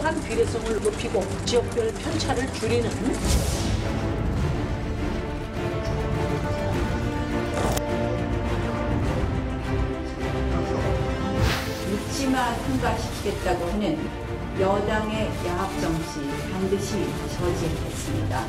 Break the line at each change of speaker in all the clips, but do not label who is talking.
정확한 비례성을 높이고 지역별 편차를 줄이는
묻지마 통과시키겠다고 하는 여당의 야합 정치 반드시 저지하겠습니다.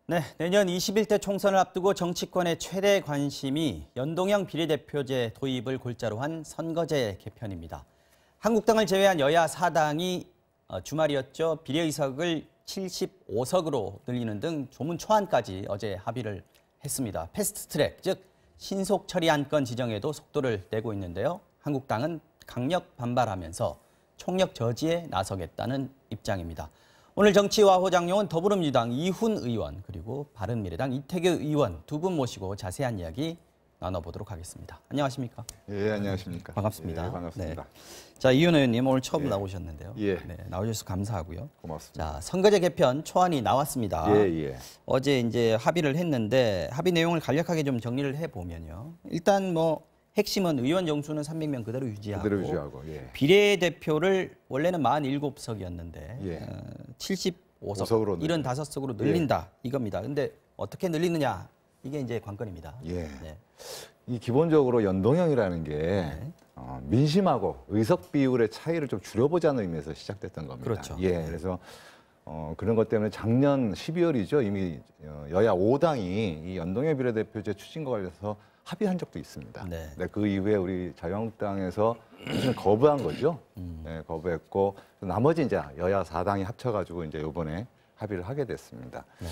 네, 내년 21대 총선을 앞두고 정치권의 최대 관심이 연동형 비례대표제 도입을 골자로 한 선거제 개편입니다. 한국당을 제외한 여야 4당이 주말이었죠. 비례의석을 75석으로 늘리는 등 조문 초안까지 어제 합의를 했습니다. 패스트트랙, 즉 신속 처리 안건 지정에도 속도를 내고 있는데요. 한국당은 강력 반발하면서 총력 저지에 나서겠다는 입장입니다. 오늘 정치와 호장용은 더불어민주당 이훈 의원 그리고 바른미래당 이태규 의원 두 분 모시고 자세한 이야기 나눠보도록 하겠습니다. 안녕하십니까?
예, 안녕하십니까?
반갑습니다.
예, 반갑습니다.
네. 자, 이훈 의원님 오늘 처음 나오셨는데요.
예.
네, 나오셔서 감사하고요.
고맙습니다.
자, 선거제 개편 초안이 나왔습니다.
예.
어제 이제 합의를 했는데 합의 내용을 간략하게 좀 정리를 해보면요. 일단 뭐 핵심은 의원 정수는 300명 그대로 유지하고,
예.
비례대표를 원래는 47석이었는데
예.
75석, 75석으로 늘린다 이겁니다. 근데 어떻게 늘리느냐 이게 이제 관건입니다.
예.
네.
이 기본적으로 연동형이라는 게 민심하고 의석 비율의 차이를 좀 줄여보자는 의미에서 시작됐던 겁니다.
그렇죠.
예. 그래서 그런 것 때문에 작년 12월이죠. 이미 여야 5당이 이 연동형 비례대표제 추진과 관련해서 합의한 적도 있습니다.
네.
네, 그 이후에 우리 자유한국당에서 거부한 거죠. 네, 거부했고 나머지 이제 여야 4당이 합쳐가지고 이제 이번에 합의를 하게 됐습니다.
네.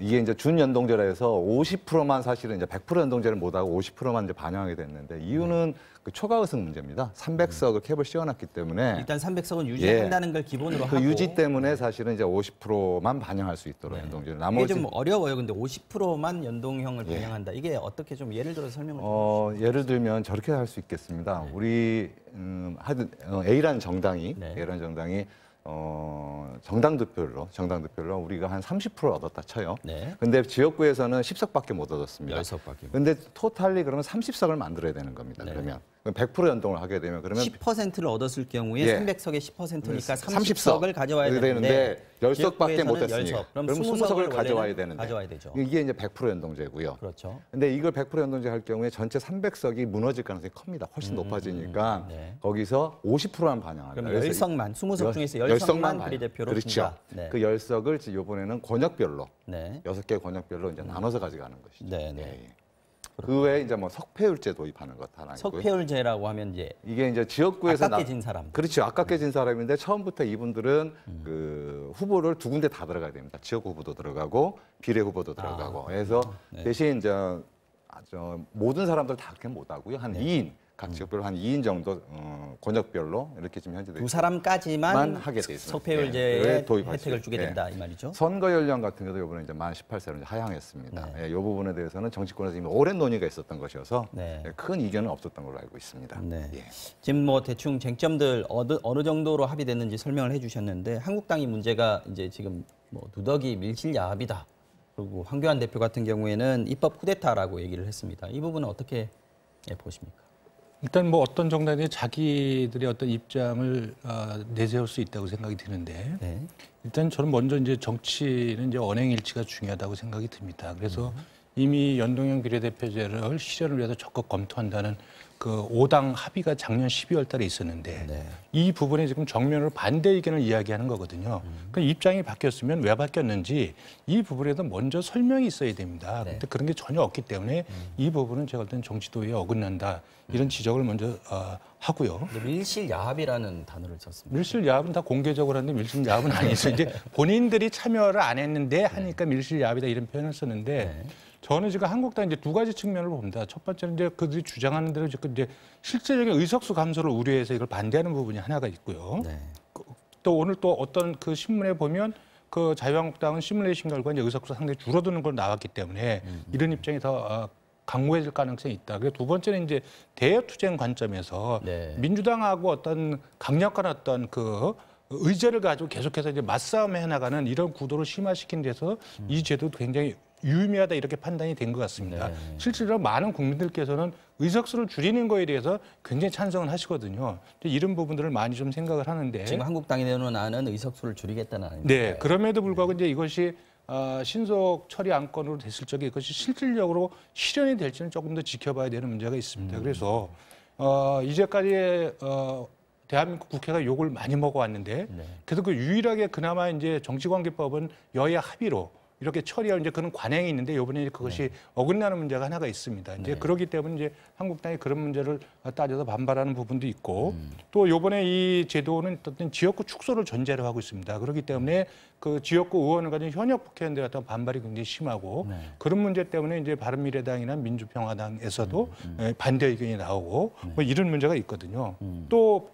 이게 이제 준연동제라 해서 50%만 사실은 이제 100% 연동제를 못하고 50%만 이제 반영하게 됐는데 이유는 그 초과 의석 문제입니다. 300석을 캡을 씌워놨기 때문에
일단 300석은 유지한다는 걸 기본으로
그
하고
유지 때문에 사실은 이제 50%만 반영할 수 있도록 연동제를
이게
나머지
좀 어려워요. 근데 50%만 연동형을 반영한다. 이게 어떻게 좀 예를 들어서 설명을 좀 해주시죠.
예를 들면 저렇게 할 수 있겠습니다. 우리 A라는 정당이 A라는 정당이 정당 득표로 우리가 한 30% 얻었다 쳐요.
네.
근데 지역구에서는 10석밖에 못 얻었습니다.
10석밖에.
근데 토탈리 그러면 30석을 만들어야 되는 겁니다.
네.
그러면 100% 연동을 하게 되면 그러면
10%를 얻었을 경우에
예.
300석의 10%니까
30석
30석을 가져와야 되는데
10석밖에 못
지역구에서는
했으니까
10석. 그럼
20석을 가져와야 되는데
가져와야 되죠.
이게 이제 100% 연동제고요.
그렇죠.
근데 이걸 100% 연동제 할 경우에 전체 300석이 무너질 가능성이 큽니다. 훨씬 높아지니까
네.
거기서 50%만 반영합니다.
그럼 10석만, 20석 중에서 10석만 비례대표로
그렇죠.
준다. 네.
그 10석을 이번에는 권역별로
네.
6개 권역별로 이제 나눠서 가져가는 것이죠.
네, 네.
예. 그 외에 이제 뭐 석패율제 도입하는 것 하나 있고요.
석패율제라고 하면
이게 이제 지역구에서
아깝게 진 사람.
그렇죠. 아깝게 진 사람인데 처음부터 이분들은 그 후보를 두 군데 다 들어가야 됩니다. 지역구 후보도 들어가고 비례 후보도 들어가고. 그래서 대신 이제 모든 사람들 다 그렇게 못 하고요. 한 2인 각 지역별로 한 2인 정도 권역별로 이렇게 지금 현재
두 사람까지만
하게 돼 있습니다.
석패율제의 혜택을 주게 된다 이 말이죠.
선거 연령 같은 경우도 이번에 이제 만 18세로 하향했습니다. 이 부분에 대해서는 정치권에서 이미 오랜 논의가 있었던 것이어서 큰 이견은 없었던 걸로 알고 있습니다.
네. 지금 뭐 대충 쟁점들 어느 정도로 합의됐는지 설명을 해주셨는데 한국당이 문제가 이제 지금 뭐 누더기 밀실야합이다. 그리고 황교안 대표 같은 경우에는 입법 쿠데타라고 얘기를 했습니다. 이 부분은 어떻게 보십니까?
일단 뭐 어떤 정당이 자기들의 어떤 입장을 내세울 수 있다고 생각이 드는데 일단 저는 먼저 이제 정치는 이제 언행일치가 중요하다고 생각이 듭니다. 그래서 이미 연동형 비례대표제를 실현을 위해서 적극 검토한다는 그 5당 합의가 작년 12월 달에 있었는데 이 부분에 지금 정면으로 반대 의견을 이야기하는 거거든요. 그 입장이 바뀌었으면 왜 바뀌었는지 이 부분에도 먼저 설명이 있어야 됩니다. 근데 그런 게 전혀 없기 때문에 이 부분은 제가 볼 때는 정치도에 어긋난다. 이런 지적을 먼저 하고요.
밀실야합이라는 단어를 썼습니다.
밀실야합은 다 공개적으로 하는데 밀실야합은 아니죠. 이제 본인들이 참여를 안 했는데 하니까 밀실야합이다 이런 표현을 썼는데 저는 지금 한국당 이제 두 가지 측면을 봅니다. 첫 번째는 이제 그들이 주장하는 대로 이제 실제적인 의석수 감소를 우려해서 이걸 반대하는 부분이 하나가 있고요. 또 오늘 또 어떤 그 신문에 보면 그 자유한국당은 시뮬레이션 결과 이제 의석수 상당히 줄어드는 걸 나왔기 때문에 이런 입장이 더 강고해질 가능성이 있다. 그리고 두 번째는 이제 대여투쟁 관점에서
네.
민주당하고 어떤 강력한 어떤 그 의제를 가지고 계속해서 이제 맞싸움해 나가는 이런 구도를 심화시킨 데서 이 제도도 굉장히 유의미하다 이렇게 판단이 된 것 같습니다.
네.
실제로 많은 국민들께서는 의석수를 줄이는 거에 대해서 굉장히 찬성을 하시거든요. 이런 부분들을 많이 좀 생각을 하는데
지금 한국당이 내놓은 의석수를 줄이겠다는 아닙니까?
네, 그럼에도 불구하고 이제 이것이 신속 처리 안건으로 됐을 적에 이것이 실질적으로 실현이 될지는 조금 더 지켜봐야 되는 문제가 있습니다. 그래서 이제까지 대한민국 국회가 욕을 많이 먹어왔는데
네.
그래서 그 유일하게 그나마 이제 정치관계법은 여야 합의로 이렇게 처리할 이제 그런 관행이 있는데 이번에 그것이 어긋나는 문제가 하나가 있습니다. 이제 그렇기 때문에 이제 한국당이 그런 문제를 따져서 반발하는 부분도 있고 또 이번에 이 제도는 어떤 지역구 축소를 전제로 하고 있습니다. 그렇기 때문에 그 지역구 의원을 가진 현역 국회의원들 같은 반발이 굉장히 심하고 그런 문제 때문에 이제 바른미래당이나 민주평화당에서도 반대 의견이 나오고 뭐 이런 문제가 있거든요. 또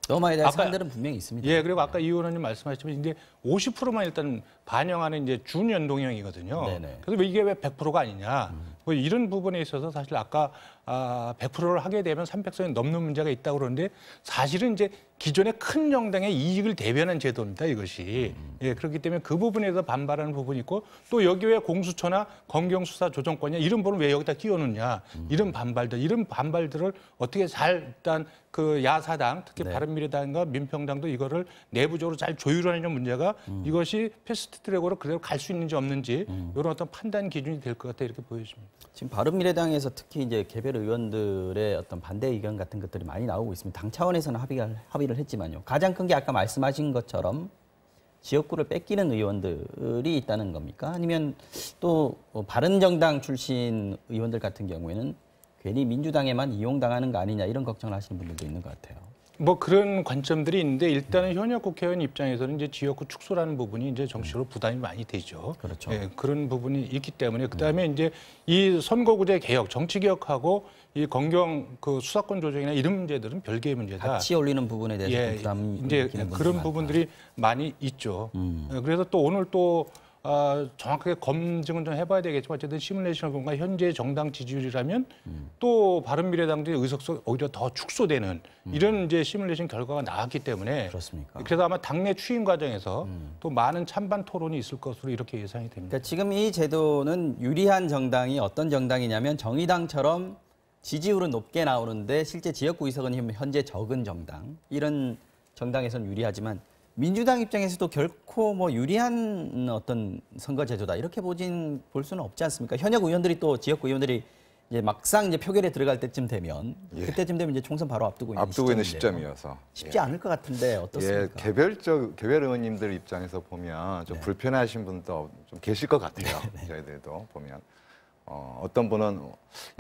너마에 대한
아까-
사안들은 분명히 있습니다.
예, 그리고 아까 이 의원님 말씀하셨지만 이제 50%만 일단 반영하는 이제 준연동형이거든요.
네네.
그래서 왜 이게 왜 100%가 아니냐? 뭐 이런 부분에 있어서 사실 아까 100%를 하게 되면 300석이 넘는 문제가 있다고 그러는데 사실은 이제 기존의 큰 정당의 이익을 대변한 제도입니다, 이것이. 예, 그렇기 때문에 그 부분에서 반발하는 부분이 있고 또 여기 왜 공수처나 검경수사 조정권이냐 이런 부분을 왜 여기다 끼워놓냐 이런 반발들을 어떻게 잘 일단 그 야사당 특히
네.
바른미래당과 민평당도 이거를 내부적으로 잘 조율하는 문제가 이것이 패스트트랙으로 그대로 갈 수 있는지 없는지 이런 어떤 판단 기준이 될 것 같다 이렇게 보여집니다.
지금 바른미래당에서 특히 이제 개별 의원들의 어떤 반대 의견 같은 것들이 많이 나오고 있습니다. 당 차원에서는 합의를 했지만요. 가장 큰 게 아까 말씀하신 것처럼 지역구를 뺏기는 의원들이 있다는 겁니까? 아니면 또 바른정당 출신 의원들 같은 경우에는 괜히 민주당에만 이용당하는 거 아니냐 이런 걱정을 하시는 분들도 있는 것 같아요.
뭐 그런 관점들이 있는데 일단은 현역 국회의원 입장에서는 이제 지역구 축소라는 부분이 이제 정치적으로 부담이 많이 되죠.
그렇죠.
예, 그런 부분이 있기 때문에 그다음에 이제 이 선거구제 개혁, 정치 개혁하고 이 검경 그 수사권 조정이나 이런 문제들은 별개의 문제다.
같이 올리는 부분에 대해서
예,
부담이
이제
느끼는 분들이
그런
많다.
부분들이 많이 있죠. 예, 그래서 또 오늘 또 정확하게 검증은 좀 해봐야 되겠지만 어쨌든 시뮬레이션을 보면 현재 정당 지지율이라면 또 바른미래당도 의석수 오히려 더 축소되는 이런 이제 시뮬레이션 결과가 나왔기 때문에
그렇습니까?
그래서 아마 당내 추인 과정에서 또 많은 찬반 토론이 있을 것으로 이렇게 예상이 됩니다.
그러니까 지금 이 제도는 유리한 정당이 어떤 정당이냐면 정의당처럼 지지율은 높게 나오는데 실제 지역구 의석은 현재 적은 정당 이런 정당에서는 유리하지만 민주당 입장에서도 결코 뭐 유리한 어떤 선거 제도다 이렇게 볼 수는 없지 않습니까? 현역 의원들이 또 지역구 의원들이 이제 막상 이제 표결에 들어갈 때쯤 되면 그때쯤 되면 이제 총선 바로 앞두고
있는
시점인데요.
시점이어서
쉽지 않을 것 같은데 어떻습니까?
예, 개별 의원님들 입장에서 보면 좀 불편해하신 분도 좀 계실 것 같아요. 저희들도 보면 어떤 분은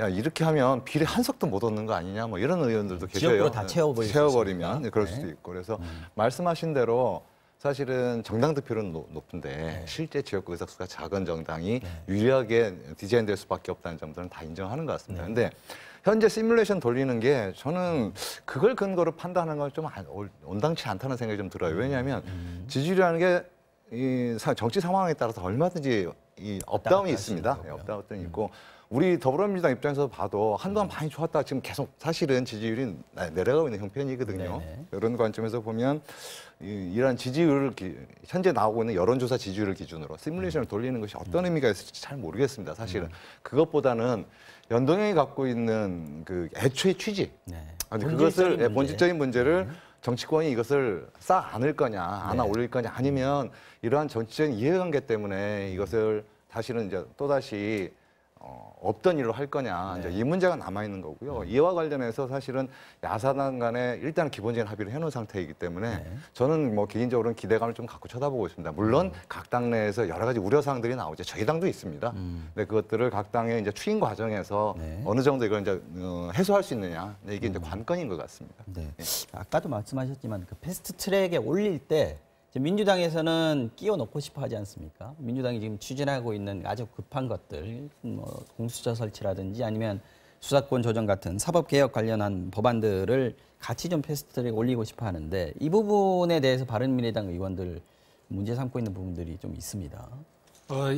야 이렇게 하면 비례 한 석도 못 얻는 거 아니냐 뭐 이런 의원들도 계셔요.
지역구로 다
채워버리면 그럴 수도
네.
있고 그래서 말씀하신 대로 사실은 정당 득표는 높은데 실제 지역구 의석수가 작은 정당이 유리하게 디자인될 수밖에 없다는 점들은 다 인정하는 것 같습니다. 그런데 현재 시뮬레이션 돌리는 게 저는 그걸 근거로 판단하는 건 좀 온당치 않다는 생각이 좀 들어요. 왜냐하면 지지율이라는 게 이 정치 상황에 따라서 얼마든지 이 업다운이 있습니다. 업다운이 있고 우리 더불어민주당 입장에서 봐도 한동안 많이 좋았다 지금 계속 사실은 지지율이 내려가고 있는 형편이거든요.
네네.
이런 관점에서 보면 이러한 지지율을 현재 나오고 있는 여론조사 지지율을 기준으로 시뮬레이션을 돌리는 것이 어떤 의미가 있을지 잘 모르겠습니다. 사실은 그것보다는 연동형이 갖고 있는 그 애초의 취지, 그것을 본질적인 문제를 정치권이 이것을 쌓아 안을 거냐, 안아 올릴 거냐, 아니면 이러한 정치적인 이해관계 때문에 이것을 사실은 이제 또다시 없던 일로 할 거냐, 이제 이 문제가 남아 있는 거고요. 이와 관련해서 사실은 야사당 간에 일단 기본적인 합의를 해놓은 상태이기 때문에 저는 뭐 개인적으로는 기대감을 좀 갖고 쳐다보고 있습니다. 물론 각 당 내에서 여러 가지 우려 사항들이 나오죠. 저희 당도 있습니다. 근데 그것들을 각 당의 이제 추인 과정에서 어느 정도 이걸 이제 해소할 수 있느냐, 이게 이제 관건인 것 같습니다.
네. 아까도 말씀하셨지만 그 패스트 트랙에 올릴 때 민주당에서는 끼워 넣고 싶어 하지 않습니까? 민주당이 지금 추진하고 있는 아주 급한 것들, 뭐 공수처 설치라든지 아니면 수사권 조정 같은 사법개혁 관련한 법안들을 같이 좀 패스트 트랙에 올리고 싶어 하는데 이 부분에 대해서 바른미래당 의원들 문제 삼고 있는 부분들이 좀 있습니다.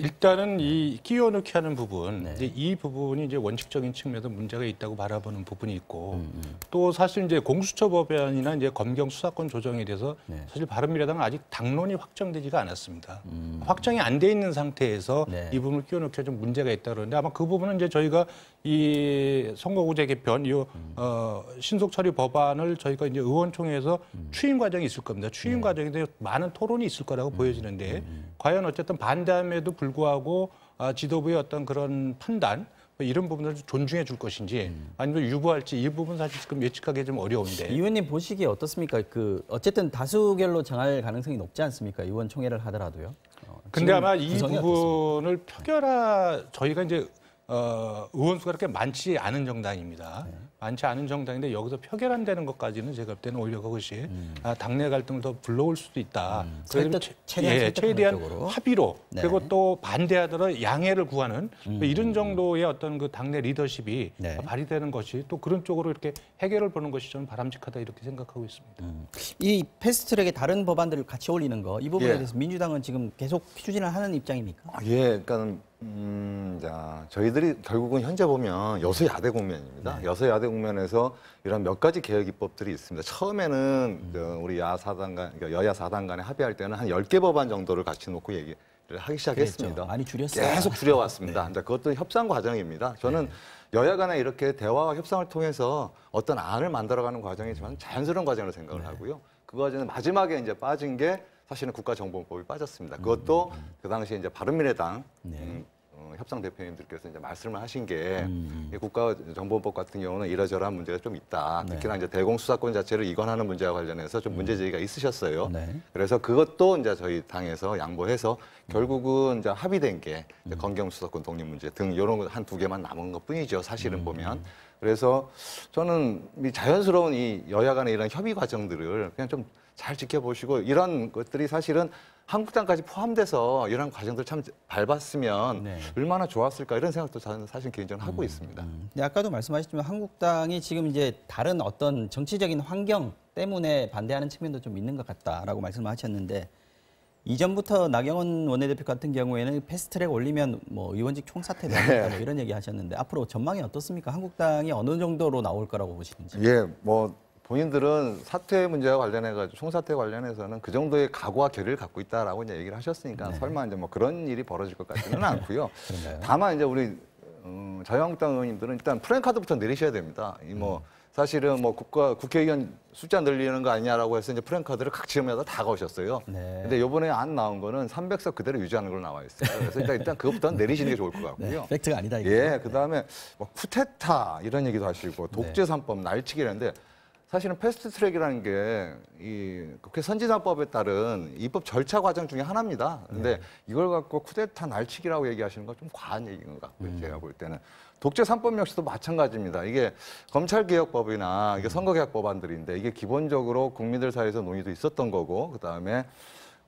일단은 이 끼워넣기 하는 부분,
네.
이제 이 부분이 이제 원칙적인 측면에서 문제가 있다고 바라보는 부분이 있고, 또 사실 이제 공수처 법안이나 이제 검경 수사권 조정에 대해서
네.
사실 바른미래당은 아직 당론이 확정되지가 않았습니다. 확정이 안 돼 있는 상태에서
네.
이 부분을 끼워넣기가 좀 문제가 있다 그러는데 아마 그 부분은 이제 저희가 이 선거구제 개편, 이 신속 처리 법안을 저희가 이제 의원총회에서 추인 과정이 있을 겁니다. 추인 과정에 대해 많은 토론이 있을 거라고 보여지는데 과연 어쨌든 반대함에도 불구하고 지도부의 어떤 그런 판단 뭐 이런 부분을 존중해 줄 것인지 아니면 유보할지 이 부분 사실 지금 예측하기 좀 어려운데.
이 의원님 보시기에 어떻습니까? 어쨌든 다수결로 정할 가능성이 높지 않습니까? 의원총회를 하더라도요.
근데
지금
아마 이
구성이
부분을 저희가 이제 의원수가 그렇게 많지 않은 정당입니다. 많지 않은 정당인데 여기서 표결한다는 것까지는 제가 볼 때는 오히려 그것이 당내 갈등을 더 불러올 수도 있다. 그래서 최대한
쪽으로.
합의로
네.
그리고 또 반대하더라도 양해를 구하는 이런 정도의 어떤 그 당내 리더십이
네.
발휘되는 것이 또 그런 쪽으로 이렇게 해결을 보는 것이 저는 바람직하다 이렇게 생각하고 있습니다.
이 패스트트랙에 다른 법안들을 같이 올리는 거 이 부분에
예.
대해서 민주당은 지금 계속 추진을 하는 입장입니까?
예, 그러니까 자, 저희들이 결국은 현재 보면 여소야대 국면입니다. 여소야대 국면에서 이런 몇 가지 개혁 입법들이 있습니다. 처음에는 우리 그러니까 여야 4당 간에 합의할 때는 한 10개 법안 정도를 같이 놓고 얘기를 하기 시작했습니다.
그랬죠. 많이 줄였어요.
계속 줄여왔습니다. 이제 그것도 협상 과정입니다. 저는 여야 간에 이렇게 대화와 협상을 통해서 어떤 안을 만들어가는 과정이 저는 자연스러운 과정으로 생각을 하고요. 그 과정에 마지막에 이제 빠진 게 사실은 국가정보원법이 빠졌습니다. 그것도 그 당시에 이제 바른미래당 협상 대표님들께서 이제 말씀을 하신 게 국가정보원법 같은 경우는 이러저러한 문제가 좀 있다. 특히나 이제 대공수사권 자체를 이관하는 문제와 관련해서 좀 문제 제기가 있으셨어요.
네.
그래서 그것도 이제 저희 당에서 양보해서 결국은 이제 합의된 게 이제 검경수사권 독립 문제 등 이런 거 한 두 개만 남은 것 뿐이죠. 사실은 보면. 그래서 저는 이 자연스러운 이 여야 간의 이런 협의 과정들을 그냥 좀 잘 지켜보시고 이런 것들이 사실은 한국당까지 포함돼서 이런 과정들 참 밟았으면
네.
얼마나 좋았을까 이런 생각도 저는 사실 개인적으로 하고 있습니다.
근데 아까도 말씀하셨지만 한국당이 지금 이제 다른 어떤 정치적인 환경 때문에 반대하는 측면도 좀 있는 것 같다라고 말씀하셨는데 이전부터 나경원 원내대표 같은 경우에는 패스트트랙 올리면 뭐 의원직 총사퇴 된다 뭐 이런 얘기 하셨는데 앞으로 전망이 어떻습니까? 한국당이 어느 정도로 나올 거라고 보시는지.
예, 뭐 본인들은 사퇴 문제와 관련해가지고 총사퇴 관련해서는 그 정도의 각오와 결의를 갖고 있다라고 이제 얘기를 하셨으니까 설마 이제 뭐 그런 일이 벌어질 것 같지는 않고요. 다만 이제 우리 자유한국당 의원님들은 일단 프랜카드부터 내리셔야 됩니다. 이 뭐 사실은 뭐 국회의원 숫자 늘리는 거 아니냐라고 해서 이제 프랜카드를 각 지역마다 다 거셨어요.
네.
근데 이번에 안 나온 거는 300석 그대로 유지하는 걸로 나와 있어요. 그래서 일단 그것부터는 내리시는 게 좋을 것 같고요.
네, 팩트가 아니다 이거.
예, 그다음에 뭐 쿠데타 이런 얘기도 하시고 독재 3법 날치기라는데 사실은 패스트트랙이라는 게 이 국회 선진화법에 따른 입법 절차 과정 중에 하나입니다. 그런데 이걸 갖고 쿠데타 날치기라고 얘기하시는 건 좀 과한 얘기인 것 같고요. 제가 볼 때는 독재 3법 역시도 마찬가지입니다. 이게 검찰개혁법이나 이게 선거개혁 법안들인데 이게 기본적으로 국민들 사이에서 논의도 있었던 거고 그다음에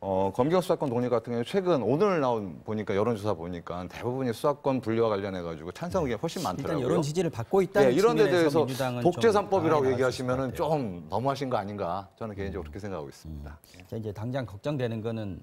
검경 수사권 독립 같은 경우에 최근 오늘 나온 보니까 여론조사 보니까 대부분이 수사권 분리와 관련해 가지고 찬성 의견이 훨씬 많더라고요.
일단 여론 지지를 받고 있다는
이런 데
측면에서
대해서
민주당은
독재
좀
3법이라고
강하게
얘기하시면은
나설 것 같아요.
좀 너무하신 거 아닌가 저는 개인적으로 그렇게 생각하고 있습니다.
자, 이제 당장 걱정되는 거는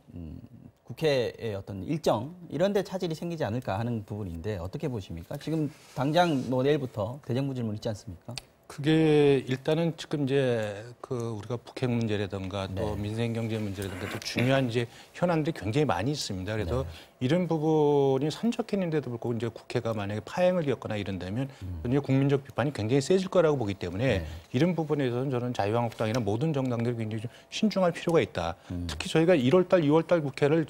국회의 어떤 일정 이런 데 차질이 생기지 않을까 하는 부분인데 어떻게 보십니까? 지금 당장 뭐 내일부터 대정부 질문 있지 않습니까?
그게 일단은 지금 이제 우리가 북핵 문제라든가 또 민생 경제 문제라든가 또 중요한 이제 현안들이 굉장히 많이 있습니다. 그래서 이런 부분이 산적했는데도 불구하고 이제 국회가 만약에 파행을 겪거나 이런다면 이제 국민적 비판이 굉장히 세질 거라고 보기 때문에 이런 부분에서는 저는 자유한국당이나 모든 정당들이 굉장히 좀 신중할 필요가 있다. 특히 저희가 1월달, 2월달 국회를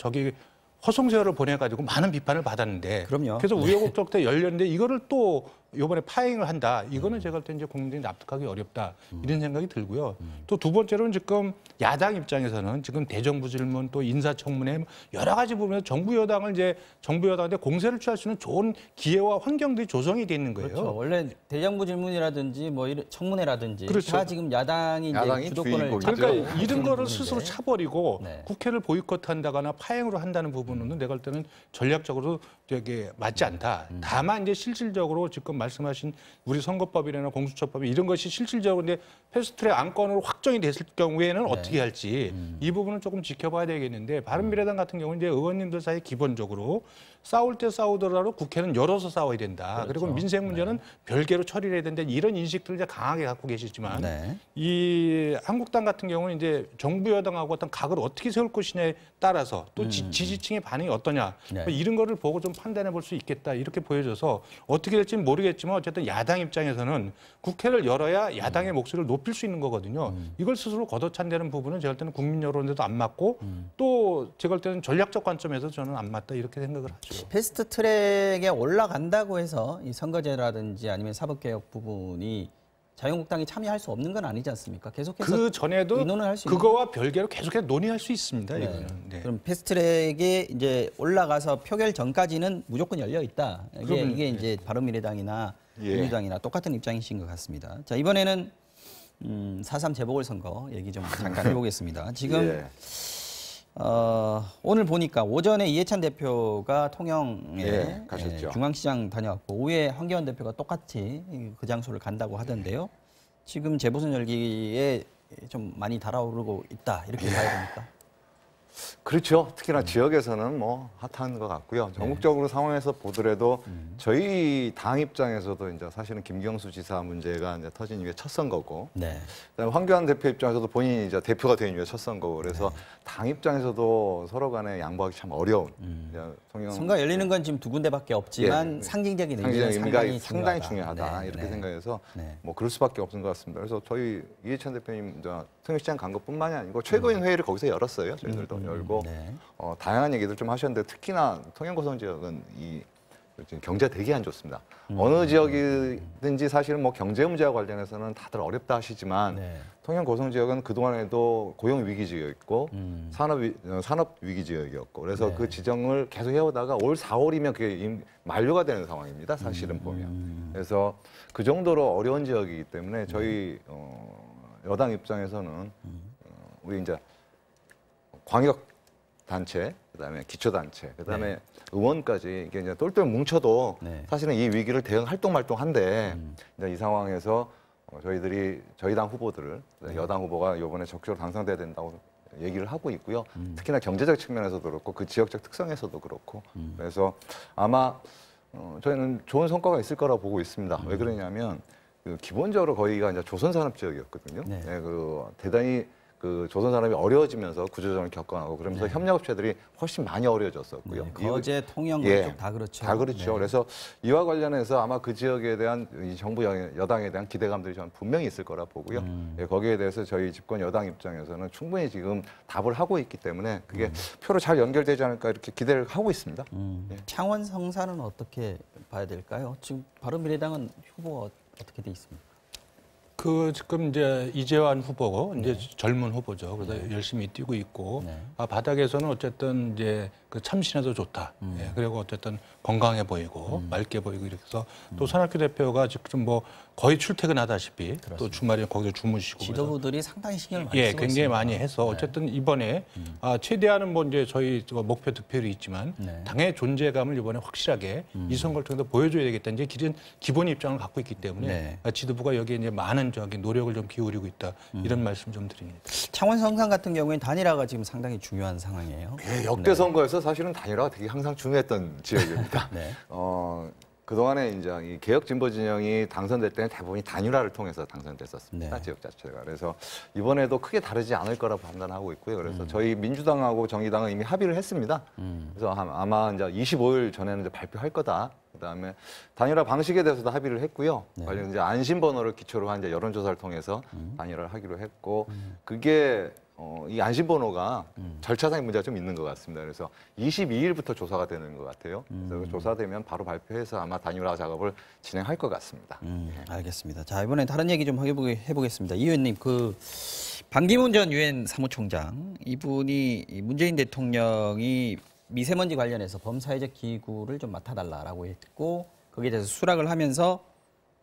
허송세월을 보내가지고 많은 비판을 받았는데
그럼요.
그래서 우여곡절 때 열렸는데 이거를 또 이번에 파행을 한다. 이거는 제가 볼 때 이제 국민들이 납득하기 어렵다. 이런 생각이 들고요. 또 두 번째로는 지금 야당 입장에서는 지금 대정부 질문 또 인사청문회 여러 가지 부분에서 정부 여당한테 공세를 취할 수 있는 좋은 기회와 환경들이 조성이 돼 있는 거예요.
그렇죠. 원래 대정부 질문이라든지 뭐 이런 청문회라든지
그렇죠.
다 지금 야당이 이제 주도권을
주인공이죠.
그러니까 이런
잡고
거를
있는
스스로
부분인데.
차버리고
네.
국회를 보이콧한다거나 파행으로 한다는 부분은 내가 볼 때는 전략적으로 되게 맞지 않다. 다만 이제 실질적으로 지금 말씀하신 우리 선거법이나 공수처법이 이런 것이 실질적으로 이제 패스트트랙 안건으로 확정이 됐을 경우에는 어떻게 할지 이 부분은 조금 지켜봐야 되겠는데 바른미래당 같은 경우는 이제 의원님들 사이 기본적으로 싸울 때 싸우더라도 국회는 열어서 싸워야 된다.
그렇죠.
그리고 민생 문제는 별개로 처리를 해야 된다. 이런 인식들을 이제 강하게 갖고 계시지만 이 한국당 같은 경우는 이제 정부 여당하고 어떤 각을 어떻게 세울 것이냐에 따라서 또 지지층의 반응이 어떠냐 뭐 이런 거를 보고 좀 판단해 볼 수 있겠다 이렇게 보여져서 어떻게 될지는 모르겠지만 어쨌든 야당 입장에서는 국회를 열어야 야당의 목소리를 높일 수 있는 거거든요. 이걸 스스로 걷어찬다는 부분은 제가 볼 때는 국민 여론에도 안 맞고 또 제가 볼 때는 전략적 관점에서 저는 안 맞다 이렇게 생각을 하죠.
패스트 트랙에 올라간다고 해서 이 선거제라든지 아니면 사법개혁 부분이 자유한국당이 참여할 수 없는 건 아니지 않습니까? 계속해서
그 전에도
의논을 할 수 있는
그거와 별개로 계속해서 논의할 수 있습니다.
네.
이거는. 네.
그럼 패스트트랙에 이제 올라가서 표결 전까지는 무조건 열려 있다. 이게 이제 바른미래당이나 민주당이나 똑같은 입장이신 것 같습니다. 자, 이번에는 4.3 재보궐선거 얘기 좀 잠깐 해보겠습니다. 지금 오늘 보니까 오전에 이해찬 대표가 통영에
가셨죠.
중앙시장 다녀왔고 오후에 황교안 대표가 똑같이 그 장소를 간다고 하던데요. 지금 재보선 열기에 좀 많이 달아오르고 있다 이렇게 봐야 됩니까?
그렇죠. 특히나 지역에서는 뭐 핫한 것 같고요. 전국적으로 상황에서 보더라도 저희 당 입장에서도 이제 사실은 김경수 지사 문제가 이제 터진 이후에 첫 선거고, 그다음에 황교안 대표 입장에서도 본인이 이제 대표가 된 이후에 첫 선거고, 그래서 당 입장에서도 서로 간에 양보하기 참 어려운.
선거 열리는 건 지금 두 군데밖에 없지만 상징적인
의미가
상당히
중요하다 이렇게 생각해서 뭐 그럴 수밖에 없는 것 같습니다. 그래서 저희 이해찬 대표님 통영시장 간 것뿐만이 아니고 최고위원 회의를 거기서 열었어요. 저희들도 열고 다양한 얘기들 좀 하셨는데 특히나 통영고성 지역은 이 경제 되게 안 좋습니다. 어느 지역이든지 사실은 뭐 경제 문제와 관련해서는 다들 어렵다 하시지만 통영 고성 지역은 그동안에도 고용 위기 지역이었고 산업 위기 지역이었고 그래서 그 지정을 계속 해오다가 올 4월이면 그게 만료가 되는 상황입니다. 사실은 보면. 그래서 그 정도로 어려운 지역이기 때문에 저희 여당 입장에서는 우리 이제 광역 단체, 그다음에 기초단체, 그다음에 의원까지 이게 이제 똘똘 뭉쳐도 사실은 이 위기를 대응할 똥말똥한데 이제 이 상황에서 저희 당 후보들을 여당 후보가 이번에 적극적으로 당선돼야 된다고 얘기를 하고 있고요. 특히나 경제적 측면에서도 그렇고 그 지역적 특성에서도 그렇고 그래서 아마 저희는 좋은 성과가 있을 거라고 보고 있습니다. 왜 그러냐면 기본적으로 거기가 이제 조선산업 지역이었거든요. 그 대단히 그 조선산업이 어려워지면서 구조조정을 겪어가고 그러면서 협력업체들이 훨씬 많이 어려워졌었고요.
거제, 통영 쪽 다 그렇죠.
다 그렇죠. 그래서 이와 관련해서 아마 그 지역에 대한 이 정부 여당에 대한 기대감들이 저는 분명히 있을 거라 보고요. 거기에 대해서 저희 집권 여당 입장에서는 충분히 지금 답을 하고 있기 때문에 그게 표로 잘 연결되지 않을까 이렇게 기대를 하고 있습니다.
창원 성사는 어떻게 봐야 될까요? 지금 바른미래당은 후보가 어떻게 돼 있습니까?
그 지금 이제 이재환 후보고 이제 젊은 후보죠. 그래서 열심히 뛰고 있고 바닥에서는 어쨌든 이제 그 참신해도 좋다. 그리고 어쨌든 건강해 보이고 맑게 보이고 이렇게 해서 또 손학규 대표가 지금 뭐 거의 출퇴근하다시피 그렇습니다. 또 주말에 거기서 주무시고
지도부들이 상당히 신경을 많이 쓰고
굉장히
있습니다.
많이 해서 어쨌든 이번에 최대한은 뭐 이제 저희 목표 득표율이 있지만 당의 존재감을 이번에 확실하게 이 선거를 통해서 보여줘야 되겠다. 이제 기본 입장을 갖고 있기 때문에 지도부가 여기에 이제 많은 노력을 좀 기울이고 있다. 이런 말씀 좀 드립니다.
창원 성산 같은 경우에는 단일화가 지금 상당히 중요한 상황이에요.
역대 선거에서 사실은 단일화가 되게 항상 중요했던 지역입니다. 그동안에 이제 이 개혁 진보 진영이 당선될 때는 대부분이 단일화를 통해서 당선됐었습니다. 지역 자체가. 그래서 이번에도 크게 다르지 않을 거라고 판단하고 있고요. 그래서 저희 민주당하고 정의당은 이미 합의를 했습니다. 그래서 아마 이제 25일 전에는 이제 발표할 거다. 그다음에 단일화 방식에 대해서도 합의를 했고요. 관련 이제 안심 번호를 기초로 한 이제 여론조사를 통해서 단일화를 하기로 했고 그게 이 안심번호가 절차상의 문제가 좀 있는 것 같습니다. 그래서 22일부터 조사가 되는 것 같아요. 그래서 조사되면 바로 발표해서 아마 단일화 작업을 진행할 것 같습니다.
알겠습니다. 자, 이번엔 다른 얘기 좀 해보겠습니다. 이 의원님, 그 반기문 전 유엔 사무총장 이분이 문재인 대통령이 미세먼지 관련해서 범사회적 기구를 좀 맡아달라라고 했고 거기에 대해서 수락을 하면서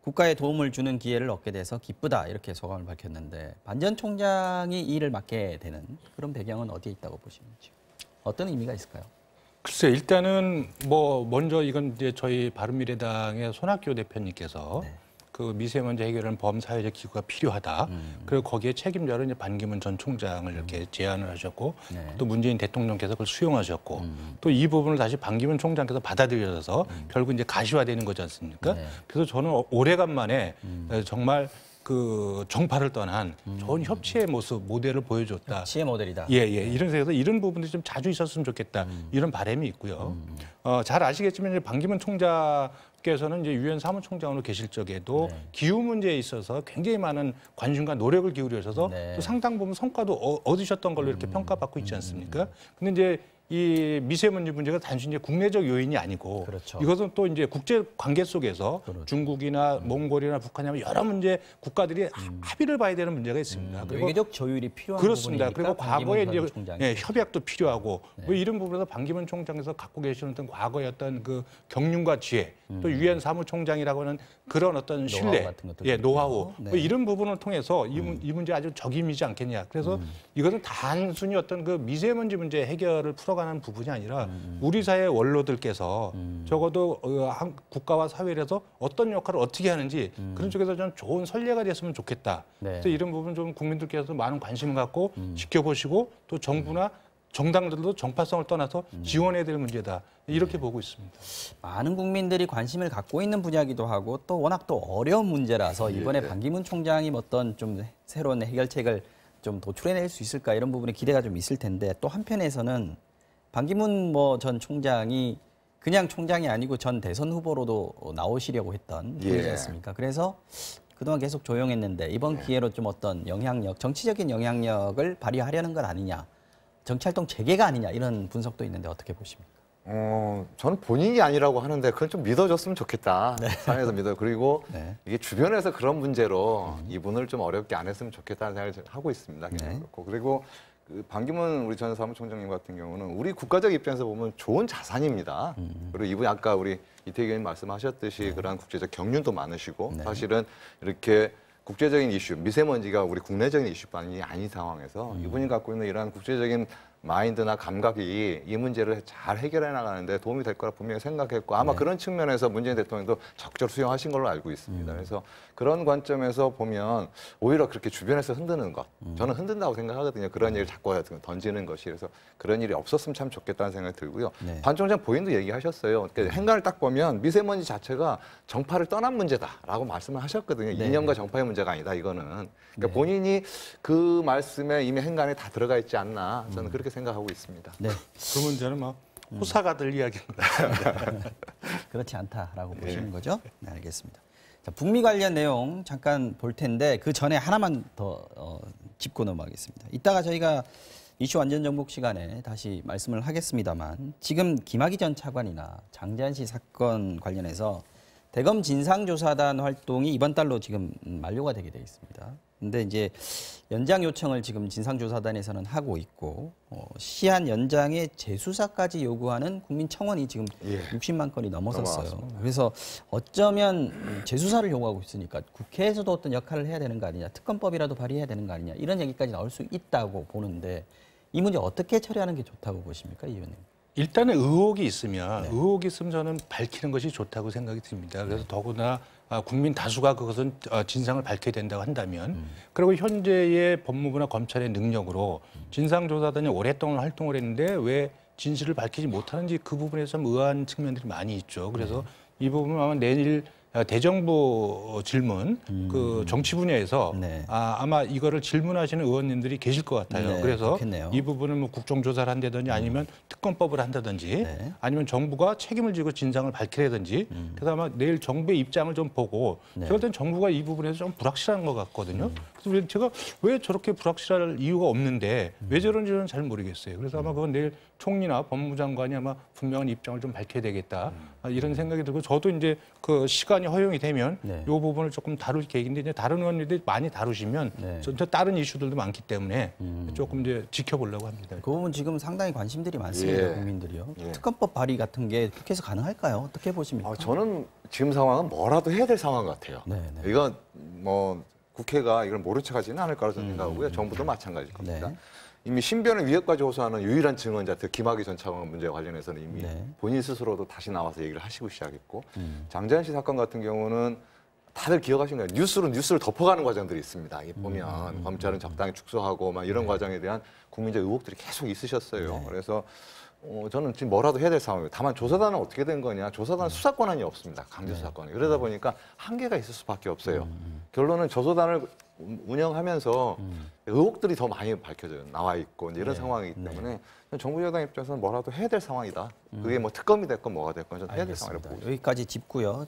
국가에 도움을 주는 기회를 얻게 돼서 기쁘다 이렇게 소감을 밝혔는데 반 전 총장이 이 일을 맡게 되는 그런 배경은 어디에 있다고 보시는지 어떤 의미가 있을까요?
글쎄 일단은 뭐 먼저 이건 이제 저희 바른미래당의 손학규 대표님께서
네.
그 미세먼지 해결하는 범사회적 기구가 필요하다. 그리고 거기에 책임자로 이제 반기문 전 총장을 이렇게 제안을 하셨고
네.
또 문재인 대통령께서 그걸 수용하셨고 또 이 부분을 다시 반기문 총장께서 받아들여서 결국 이제 가시화되는 거지 않습니까?
네.
그래서 저는 오래간만에 정말 그 정파를 떠난 좋은 협치의 모습 모델을 보여줬다.
치의 모델이다.
예. 이런 생각에서 이런 부분들이 좀 자주 있었으면 좋겠다. 이런 바람이 있고요. 잘 아시겠지만 이제 반기문 총장께서는 이제 유엔 사무총장으로 계실 적에도
네.
기후 문제에 있어서 굉장히 많은 관심과 노력을 기울여셔서
네.
또 상당 부분 성과도 얻으셨던 걸로 이렇게 평가받고 있지 않습니까? 근데 이제 이 미세먼지 문제가 단순히 국내적 요인이 아니고
그렇죠.
이것은 또 이제 국제 관계 속에서
그렇죠.
중국이나 몽골이나 북한이나 여러 문제 국가들이 합의를 봐야 되는 문제가 있습니다. 그리고
외교적 조율이 필요한
그렇습니다.
부분이니까
그리고 과거에 이제
총장이.
예, 협약도 필요하고 뭐 이런 부분에서 반기문 총장에서 갖고 계시는 어떤 과거의 어떤 그 경륜과 지혜, 또 유엔 사무총장이라고 하는 그런 어떤 신뢰,
같은 것들도
예, 노하우,
있고요. 네.
뭐 이런 부분을 통해서 이 문제 아주 적임이지 않겠냐. 그래서 이것은 단순히 어떤 그 미세먼지 문제 해결을 풀어가는 부분이 아니라 우리 사회 원로들께서 적어도 국가와 사회에서 어떤 역할을 어떻게 하는지 그런 쪽에서 좀 좋은 선례가 됐으면 좋겠다.
네.
그래서 이런 부분 좀 국민들께서 많은 관심을 갖고 지켜보시고 또 정부나 정당들도 정파성을 떠나서 지원해야 될 문제다. 이렇게 보고 있습니다.
많은 국민들이 관심을 갖고 있는 분야이기도 하고 또 워낙 또 어려운 문제라서 이번에 반기문 총장이 어떤 좀 새로운 해결책을 좀 도출해낼 수 있을까 이런 부분에 기대가 좀 있을 텐데 또 한편에서는 반기문 전 총장이 그냥 총장이 아니고 전 대선 후보로도 나오시려고 했던 분이지 않습니까? 그래서 그동안 계속 조용했는데 이번 기회로 좀 어떤 영향력, 정치적인 영향력을 발휘하려는 건 아니냐, 정치활동 재개가 아니냐 이런 분석도 있는데 어떻게 보십니까?
저는 본인이 아니라고 하는데 그건 좀 믿어줬으면 좋겠다. 사회에서 믿어. 그리고
네.
이게 주변에서 그런 문제로 이분을 좀 어렵게 안 했으면 좋겠다는 생각을 하고 있습니다.
네.
그렇고 그리고 그 반기문 우리 전 사무총장님 같은 경우는 우리 국가적 입장에서 보면 좋은 자산입니다. 그리고 이분이 아까 우리 이태기 의원님 말씀하셨듯이 그런 국제적 경륜도 많으시고 사실은 이렇게 국제적인 이슈, 미세먼지가 우리 국내적인 이슈만이 아닌 상황에서 이분이 갖고 있는 이러한 국제적인 마인드나 감각이 이 문제를 잘 해결해 나가는데 도움이 될 거라 분명히 생각했고 아마 그런 측면에서 문재인 대통령도 적극적으로 수용하신 걸로 알고 있습니다. 그래서 그런 관점에서 보면 오히려 그렇게 주변에서 흔드는 것, 저는 흔든다고 생각하거든요. 그런 일을 자꾸 던지는 것이. 그래서 그런 일이 없었으면 참 좋겠다는 생각이 들고요.
네.
반 총장 본인도 얘기하셨어요. 그러니까 행간을 딱 보면 미세먼지 자체가 정파를 떠난 문제다라고 말씀을 하셨거든요. 이념과 정파의 문제가 아니다, 이거는. 그러니까 본인이 그 말씀에 이미 행간에 다 들어가 있지 않나, 저는 그렇게 생각하고 있습니다.
네,
그 문제는 막 호사가들 이야기입니다.
그렇지 않다라고 보시는 거죠? 네, 알겠습니다. 자, 북미 관련 내용 잠깐 볼 텐데 그 전에 하나만 더 짚고 넘어가겠습니다. 이따가 저희가 이슈 완전 정복 시간에 다시 말씀을 하겠습니다만 지금 김학의 전 차관이나 장재한 씨 사건 관련해서 대검 진상조사단 활동이 이번 달로 지금 만료가 되게 돼 있습니다. 근데 이제 연장 요청을 지금 진상조사단에서는 하고 있고 시한 연장의 재수사까지 요구하는 국민청원이 지금 60만 건이 넘어섰어요.
넘어왔습니다.
그래서 어쩌면 재수사를 요구하고 있으니까 국회에서도 어떤 역할을 해야 되는 거 아니냐, 특검법이라도 발의해야 되는 거 아니냐 이런 얘기까지 나올 수 있다고 보는데 이 문제 어떻게 처리하는 게 좋다고 보십니까, 이 의원님?
일단은 의혹이 있으면 의혹이 있으면 저는 밝히는 것이 좋다고 생각이 듭니다. 그래서 더구나 국민 다수가 그것은 진상을 밝혀야 된다고 한다면 그리고 현재의 법무부나 검찰의 능력으로 진상조사단이 오랫동안 활동을 했는데 왜 진실을 밝히지 못하는지 그 부분에서 좀 의아한 측면들이 많이 있죠. 그래서 이 부분은 아마 내일 대정부 질문 그 정치 분야에서
네.
아마 이거를 질문하시는 의원님들이 계실 것 같아요.
네,
그래서
그렇겠네요.
이 부분은 뭐 국정조사를 한다든지 아니면 특검법을 한다든지
네.
아니면 정부가 책임을 지고 진상을 밝히라든지 그래서 아마 내일 정부의 입장을 좀 보고
네.
제가 볼 땐 정부가 이 부분에서 좀 불확실한 것 같거든요. 그래서 제가 왜 저렇게 불확실할 이유가 없는데 왜 저런지는 잘 모르겠어요. 그래서 아마 그건 내일 총리나 법무부 장관이 아마 분명한 입장을 좀 밝혀야 되겠다 이런 생각이 들고 저도 이제 그 시간이 허용이 되면
네.
이 부분을 조금 다룰 계획인데 이제 다른 의원님들이 많이 다루시면
네.
저 다른 이슈들도 많기 때문에 조금 이제 지켜보려고 합니다.
그 부분 지금 상당히 관심들이 많습니다, 국민들이요. 특검법 발의 같은 게 국회에서 가능할까요? 어떻게 보십니까?
저는 지금 상황은 뭐라도 해야 될 상황 같아요.
네.
이건 뭐 국회가 이걸 모른 척하지는 않을 거라고 생각하고요. 정부도 마찬가지일 겁니다.
네.
이미 신변의 위협까지 호소하는 유일한 증언자, 김학의 전 차관 문제와 관련해서는 이미
네.
본인 스스로도 다시 나와서 얘기를 하시고 시작했고 장자연 씨 사건 같은 경우는 다들 기억하신 거예요. 뉴스로 뉴스를 덮어가는 과정들이 있습니다. 이 보면 검찰은 적당히 축소하고 막 이런 과정에 대한 국민적 의혹들이 계속 있으셨어요.
네.
그래서 저는 지금 뭐라도 해야 될 상황이에요. 다만 조사단은 어떻게 된 거냐. 조사단은 수사 권한이 없습니다. 강제 수사 권이. 그러다 보니까 한계가 있을 수밖에 없어요. 결론은 조사단을 운영하면서 의혹들이 더 많이 밝혀져요. 나와 있고 이제 이런 상황이기 때문에 정부 여당 입장에서는 뭐라도 해야 될 상황이다. 그게 뭐 특검이 됐건 뭐가 됐건 좀 해야 될 상황이라고 보고 있습니다.
여기까지 짚고요.